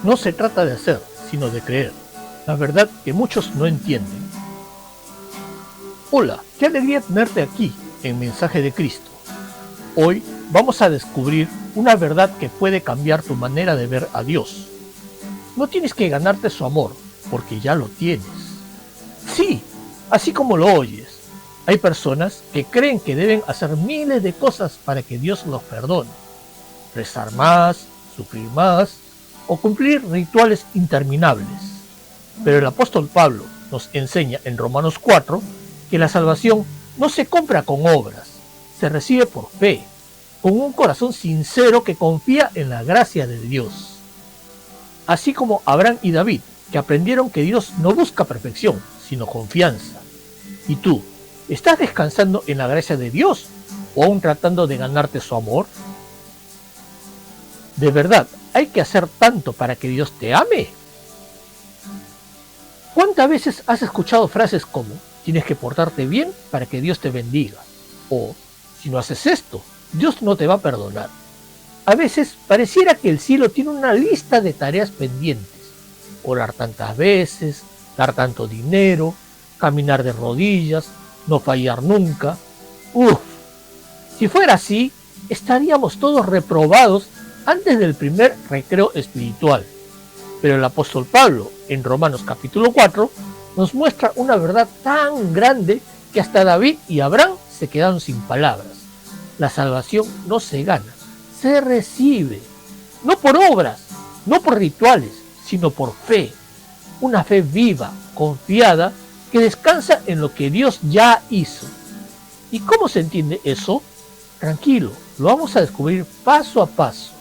No se trata de hacer, sino de creer. La verdad que muchos no entienden. Hola, qué alegría tenerte aquí en Mensaje de Cristo. Hoy vamos a descubrir una verdad que puede cambiar tu manera de ver a Dios. No tienes que ganarte su amor, porque ya lo tienes. Sí, así como lo oyes, hay personas que creen que deben hacer miles de cosas para que Dios los perdone. Rezar más, sufrir más o cumplir rituales interminables. Pero el apóstol Pablo nos enseña en Romanos 4 que la salvación no se compra con obras, se recibe por fe, con un corazón sincero que confía en la gracia de Dios. Así como Abraham y David, que aprendieron que Dios no busca perfección, sino confianza. ¿Y tú, estás descansando en la gracia de Dios o aún tratando de ganarte su amor? ¿De verdad hay que hacer tanto para que Dios te ame? ¿Cuántas veces has escuchado frases como tienes que portarte bien para que Dios te bendiga? O si no haces esto, Dios no te va a perdonar. A veces pareciera que el cielo tiene una lista de tareas pendientes. Orar tantas veces, dar tanto dinero, caminar de rodillas, no fallar nunca. ¡Uf! Si fuera así, estaríamos todos reprobados antes del primer recreo espiritual. Pero el apóstol Pablo, en Romanos capítulo 4, nos muestra una verdad tan grande que hasta David y Abraham se quedaron sin palabras. La salvación no se gana, se recibe. No por obras, no por rituales, sino por fe. Una fe viva, confiada, que descansa en lo que Dios ya hizo. ¿Y cómo se entiende eso? Tranquilo, lo vamos a descubrir paso a paso.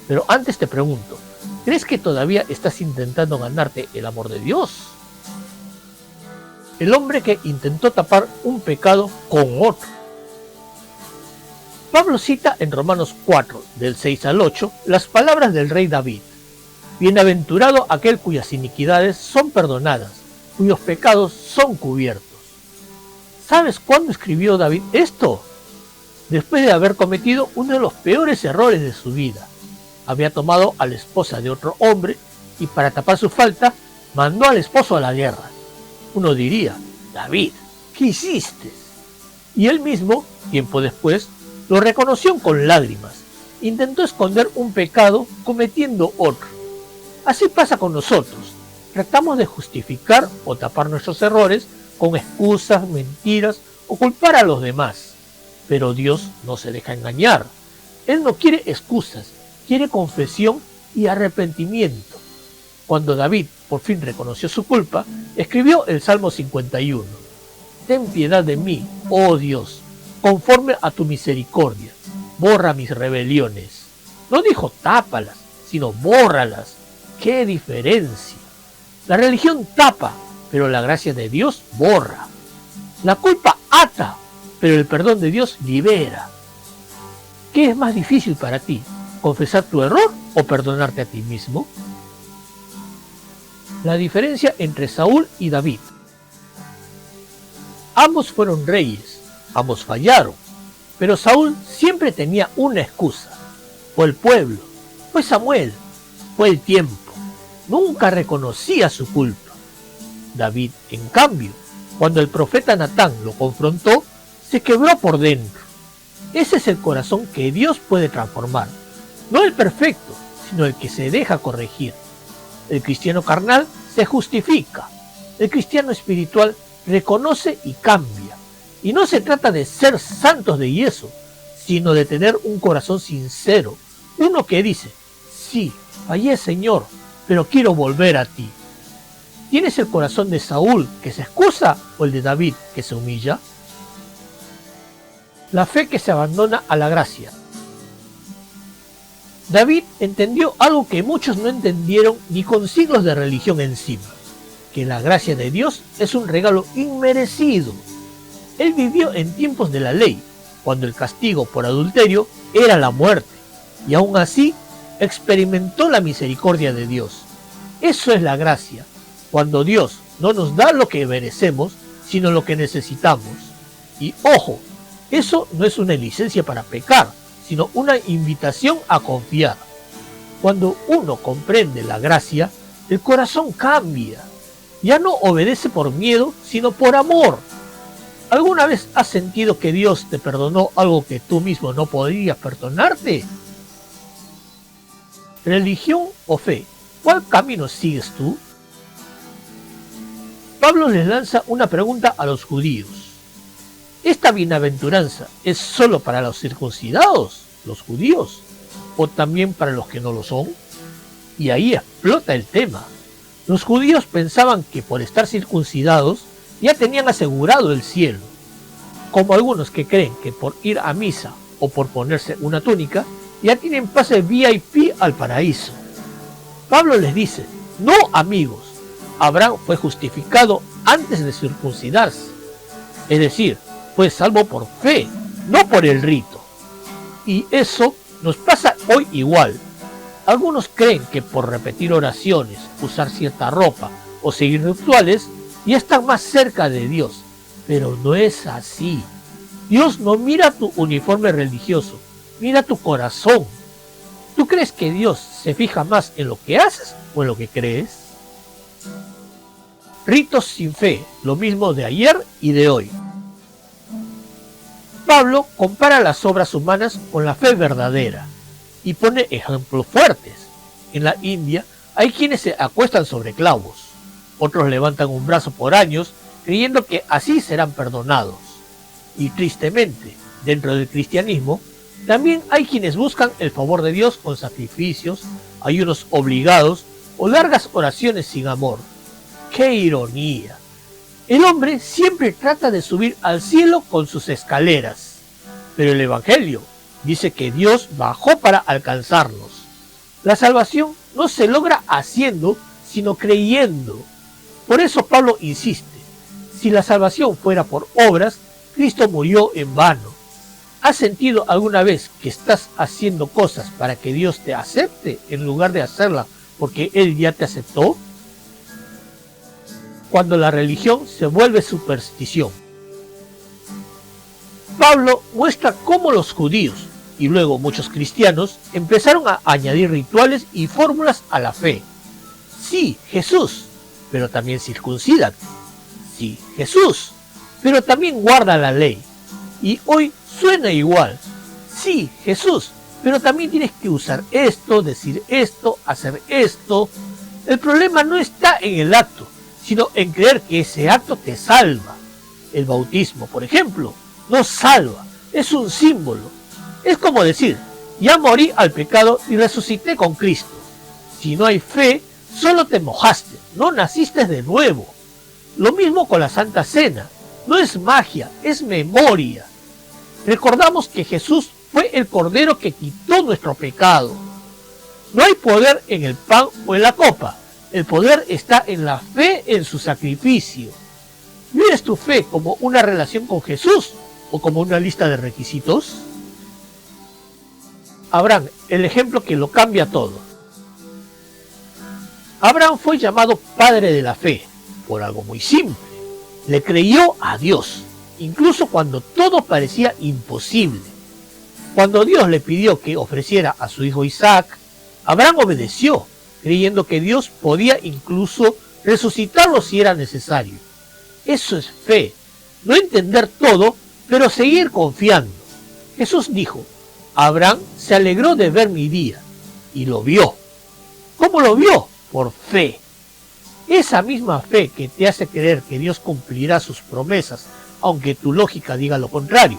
Pero antes te pregunto, ¿crees que todavía estás intentando ganarte el amor de Dios? El hombre que intentó tapar un pecado con otro. Pablo cita en Romanos 4, del 6 al 8, las palabras del rey David. Bienaventurado aquel cuyas iniquidades son perdonadas, cuyos pecados son cubiertos. ¿Sabes cuándo escribió David esto? Después de haber cometido uno de los peores errores de su vida. Había tomado a la esposa de otro hombre y para tapar su falta mandó al esposo a la guerra. Uno diría, David, ¿qué hiciste? Y él mismo, tiempo después, lo reconoció con lágrimas. Intentó esconder un pecado cometiendo otro. Así pasa con nosotros. Tratamos de justificar o tapar nuestros errores con excusas, mentiras o culpar a los demás. Pero Dios no se deja engañar. Él no quiere excusas, quiere confesión y arrepentimiento. Cuando David por fin reconoció su culpa, escribió el Salmo 51. Ten piedad de mí, oh Dios, conforme a tu misericordia, borra mis rebeliones. No dijo tápalas, sino bórralas. ¡Qué diferencia! La religión tapa, pero la gracia de Dios borra. La culpa ata, pero el perdón de Dios libera. ¿Qué es más difícil para ti? ¿Confesar tu error o perdonarte a ti mismo? La diferencia entre Saúl y David. Ambos fueron reyes, ambos fallaron, pero Saúl siempre tenía una excusa. Fue el pueblo, fue Samuel, fue el tiempo. Nunca reconocía su culpa. David, en cambio, cuando el profeta Natán lo confrontó, se quebró por dentro. Ese es el corazón que Dios puede transformar. No el perfecto, sino el que se deja corregir. El cristiano carnal se justifica. El cristiano espiritual reconoce y cambia. Y no se trata de ser santos de yeso, sino de tener un corazón sincero. Uno que dice, sí, fallé Señor, pero quiero volver a ti. ¿Tienes el corazón de Saúl que se excusa o el de David que se humilla? La fe que se abandona a la gracia. David entendió algo que muchos no entendieron ni con siglos de religión encima, que la gracia de Dios es un regalo inmerecido. Él vivió en tiempos de la ley, cuando el castigo por adulterio era la muerte, y aún así experimentó la misericordia de Dios. Eso es la gracia, cuando Dios no nos da lo que merecemos, sino lo que necesitamos. Y ojo, eso no es una licencia para pecar, sino una invitación a confiar. Cuando uno comprende la gracia, el corazón cambia. Ya no obedece por miedo, sino por amor. ¿Alguna vez has sentido que Dios te perdonó algo que tú mismo no podías perdonarte? ¿Religión o fe? ¿Cuál camino sigues tú? Pablo les lanza una pregunta a los judíos. ¿Esta bienaventuranza es solo para los circuncidados, los judíos, o también para los que no lo son? Y ahí explota el tema. Los judíos pensaban que por estar circuncidados ya tenían asegurado el cielo, como algunos que creen que por ir a misa o por ponerse una túnica ya tienen pase VIP al paraíso. Pablo les dice, no amigos, Abraham fue justificado antes de circuncidarse, es decir, fue salvo por fe, no por el rito. Y eso nos pasa hoy igual. Algunos creen que por repetir oraciones, usar cierta ropa o seguir rituales, ya están más cerca de Dios, pero no es así. Dios no mira tu uniforme religioso, mira tu corazón. ¿Tú crees que Dios se fija más en lo que haces o en lo que crees? Ritos sin fe, lo mismo de ayer y de hoy. Pablo compara las obras humanas con la fe verdadera y pone ejemplos fuertes. En la India hay quienes se acuestan sobre clavos, otros levantan un brazo por años creyendo que así serán perdonados. Y tristemente, dentro del cristianismo, también hay quienes buscan el favor de Dios con sacrificios, ayunos obligados o largas oraciones sin amor. ¡Qué ironía! El hombre siempre trata de subir al cielo con sus escaleras, pero el Evangelio dice que Dios bajó para alcanzarnos. La salvación no se logra haciendo, sino creyendo. Por eso Pablo insiste, si la salvación fuera por obras, Cristo murió en vano. ¿Has sentido alguna vez que estás haciendo cosas para que Dios te acepte en lugar de hacerlas porque Él ya te aceptó? Cuando la religión se vuelve superstición. Pablo muestra cómo los judíos y luego muchos cristianos empezaron a añadir rituales y fórmulas a la fe. Sí, Jesús, pero también circuncídate. Sí, Jesús, pero también guarda la ley. Y hoy suena igual. Sí, Jesús, pero también tienes que usar esto, decir esto, hacer esto. El problema no está en el acto, sino en creer que ese acto te salva. El bautismo, por ejemplo, no salva, es un símbolo. Es como decir, ya morí al pecado y resucité con Cristo. Si no hay fe, solo te mojaste, no naciste de nuevo. Lo mismo con la Santa Cena, no es magia, es memoria. Recordamos que Jesús fue el Cordero que quitó nuestro pecado. No hay poder en el pan o en la copa, el poder está en la fe en su sacrificio. ¿Vives tu fe como una relación con Jesús o como una lista de requisitos? Abraham, el ejemplo que lo cambia todo. Abraham fue llamado padre de la fe por algo muy simple. Le creyó a Dios, incluso cuando todo parecía imposible. Cuando Dios le pidió que ofreciera a su hijo Isaac, Abraham obedeció, creyendo que Dios podía incluso resucitarlo si era necesario. Eso es fe, no entender todo, pero seguir confiando. Jesús dijo, Abraham se alegró de ver mi día, y lo vio. ¿Cómo lo vio? Por fe. Esa misma fe que te hace creer que Dios cumplirá sus promesas, aunque tu lógica diga lo contrario.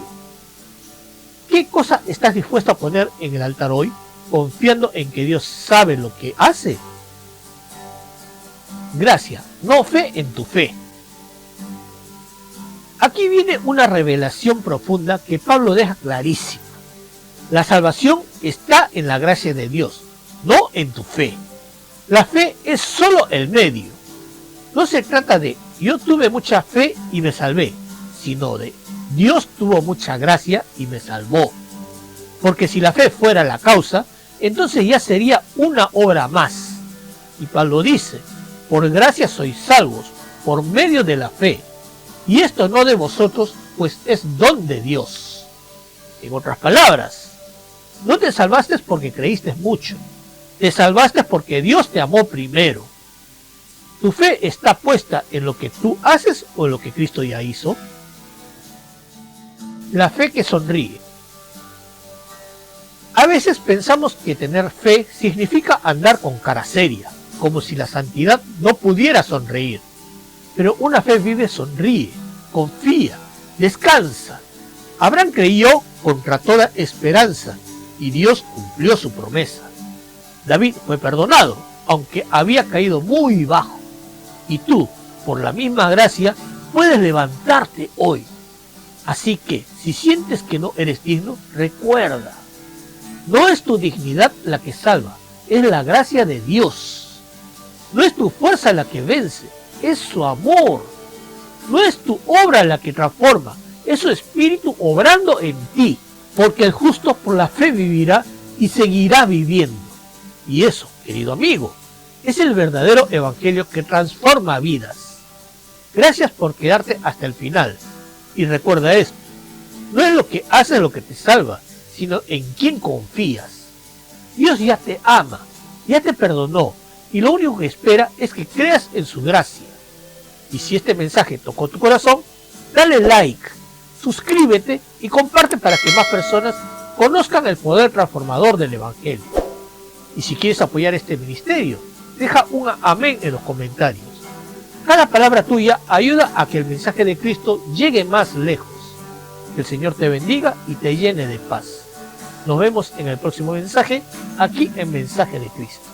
¿Qué cosa estás dispuesto a poner en el altar hoy, confiando en que Dios sabe lo que hace? Gracia, no fe en tu fe. Aquí viene una revelación profunda que Pablo deja clarísima. La salvación está en la gracia de Dios, no en tu fe. La fe es solo el medio. No se trata de yo tuve mucha fe y me salvé, sino de Dios tuvo mucha gracia y me salvó. Porque si la fe fuera la causa, entonces ya sería una obra más. Y Pablo dice, por gracia sois salvos, por medio de la fe. Y esto no de vosotros, pues es don de Dios. En otras palabras, no te salvaste porque creíste mucho. Te salvaste porque Dios te amó primero. ¿Tu fe está puesta en lo que tú haces o en lo que Cristo ya hizo? La fe que sonríe. A veces pensamos que tener fe significa andar con cara seria, como si la santidad no pudiera sonreír. Pero una fe vive sonríe, confía, descansa. Abraham creyó contra toda esperanza y Dios cumplió su promesa. David fue perdonado, aunque había caído muy bajo. Y tú, por la misma gracia, puedes levantarte hoy. Así que, si sientes que no eres digno, recuerda, no es tu dignidad la que salva, es la gracia de Dios. No es tu fuerza la que vence, es su amor. No es tu obra la que transforma, es su espíritu obrando en ti. Porque el justo por la fe vivirá y seguirá viviendo. Y eso, querido amigo, es el verdadero evangelio que transforma vidas. Gracias por quedarte hasta el final. Y recuerda esto, no es lo que haces lo que te salva, sino en quién confías. Dios ya te ama, ya te perdonó, y lo único que espera es que creas en su gracia. Y si este mensaje tocó tu corazón, dale like, suscríbete y comparte para que más personas conozcan el poder transformador del Evangelio. Y si quieres apoyar este ministerio, deja un amén en los comentarios. Cada palabra tuya ayuda a que el mensaje de Cristo llegue más lejos. Que el Señor te bendiga y te llene de paz. Nos vemos en el próximo mensaje, aquí en Mensaje de Cristo.